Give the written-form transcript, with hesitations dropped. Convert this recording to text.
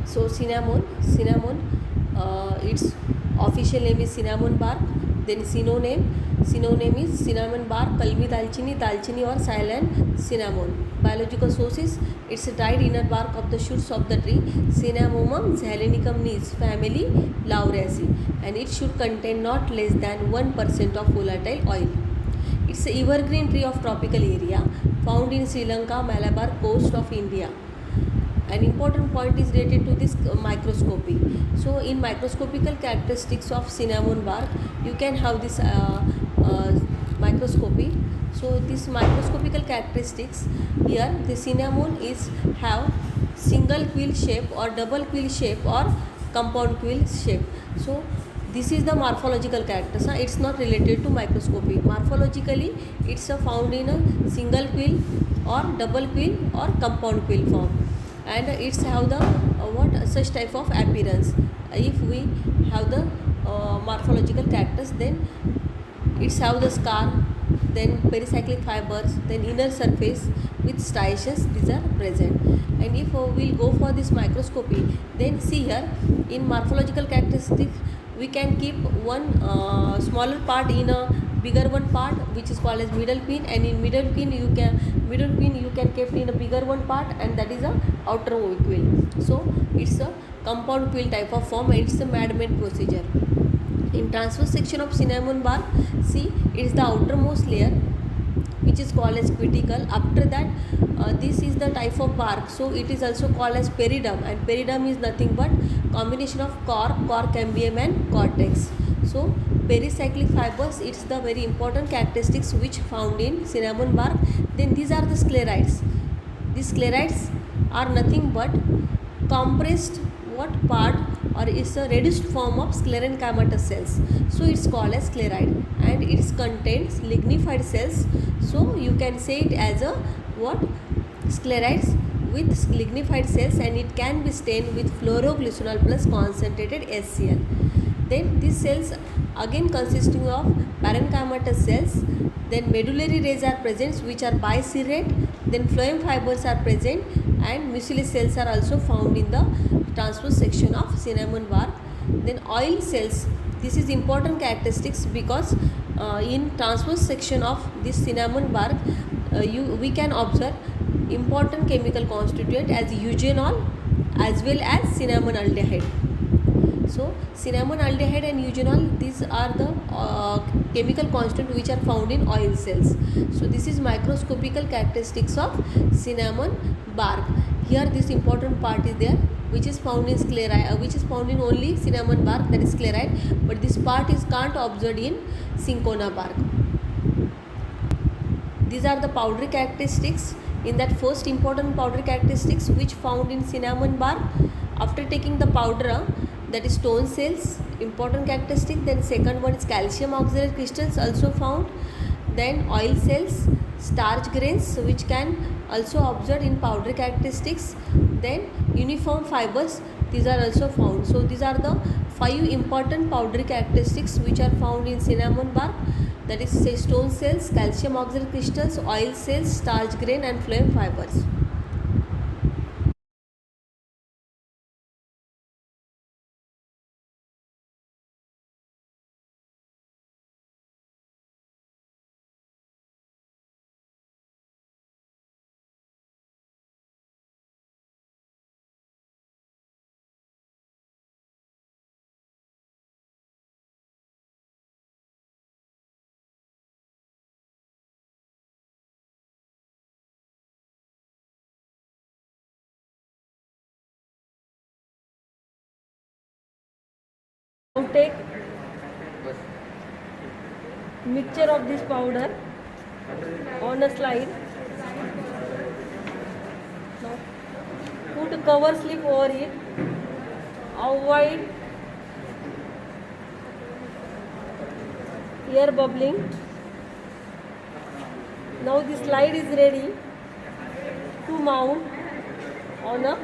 So cinnamon, its official name is cinnamon bark. Then synonym is cinnamon bark, kalmi dalchini or Ceylon cinnamon. Biological sources: it's a dried inner bark of the shoots of the tree Cinnamomum zeylanicum nis family Lauraceae, and it should contain not less than 1% of volatile oil. It's an evergreen tree of tropical area found in Sri Lanka, Malabar coast of India. An important point is related to this microscopy. So in microscopical characteristics of cinnamon bark, you can have this microscopy. So this microscopical characteristics, here the cinnamon is have single quill shape or double quill shape or compound quill shape. So this is the morphological characters. It's not related to microscopy. Morphologically, it's found in a single quill or double quill or compound quill form, and it's have the what such type of appearance. If we have the morphological characters, then it's have the scar, then pericyclic fibers, then inner surface with striations, these are present. And if we'll go for this microscopy, then see here in morphological characteristics we can keep one smaller part in a bigger one part, which is called as middle pin, and in middle pin you can keep in a bigger one part, and that is a outer quill. So it's a compound quill type of form, and it's a Madman procedure. In transverse section of cinnamon bark, see, it is the outermost layer which is called as cuticle. After that, this is the type of bark, so it is also called as periderm, and periderm is nothing but combination of cork, cambium and cortex. So pericyclic fibers, it's the very important characteristics which found in cinnamon bark. Then these are the sclerites. These sclerites are nothing but compressed what part, or it's a reduced form of sclerenchymatous cells. So it's called as sclerite, and it contains lignified cells. So you can say it as a what, sclerites with lignified cells, and it can be stained with fluoroglycerol plus concentrated HCl. Then these cells again consisting of parenchymatous cells. Then medullary rays are present which are biserrate. Then phloem fibers are present, and mucilage cells are also found in the transverse section of cinnamon bark. Then oil cells, this is important characteristics because in transverse section of this cinnamon bark we can observe important chemical constituent as eugenol as well as cinnamon aldehyde. So cinnamon aldehyde and eugenol, these are the chemical constituents which are found in oil cells. So this is microscopical characteristics of cinnamon bark. Here this important part is there, which is found in sclerite, which is found in only cinnamon bark, that is sclerite, but this part is can't observed in cinchona bark. These are the powdery characteristics. In that, first important powdery characteristics which found in cinnamon bark, after taking the powder, that is stone cells, important characteristic. Then second one is calcium auxiliary crystals also found. Then oil cells, starch grains which can also observed in powdery characteristics. Then uniform fibers, these are also found. So these are the 5 important powdery characteristics which are found in cinnamon bark, that is say stone cells, calcium auxiliary crystals, oil cells, starch grain and phloem fibers. Now take mixture of this powder on a slide. Now put a cover slip over it. Avoid air bubbling. Now the slide is ready to mount on a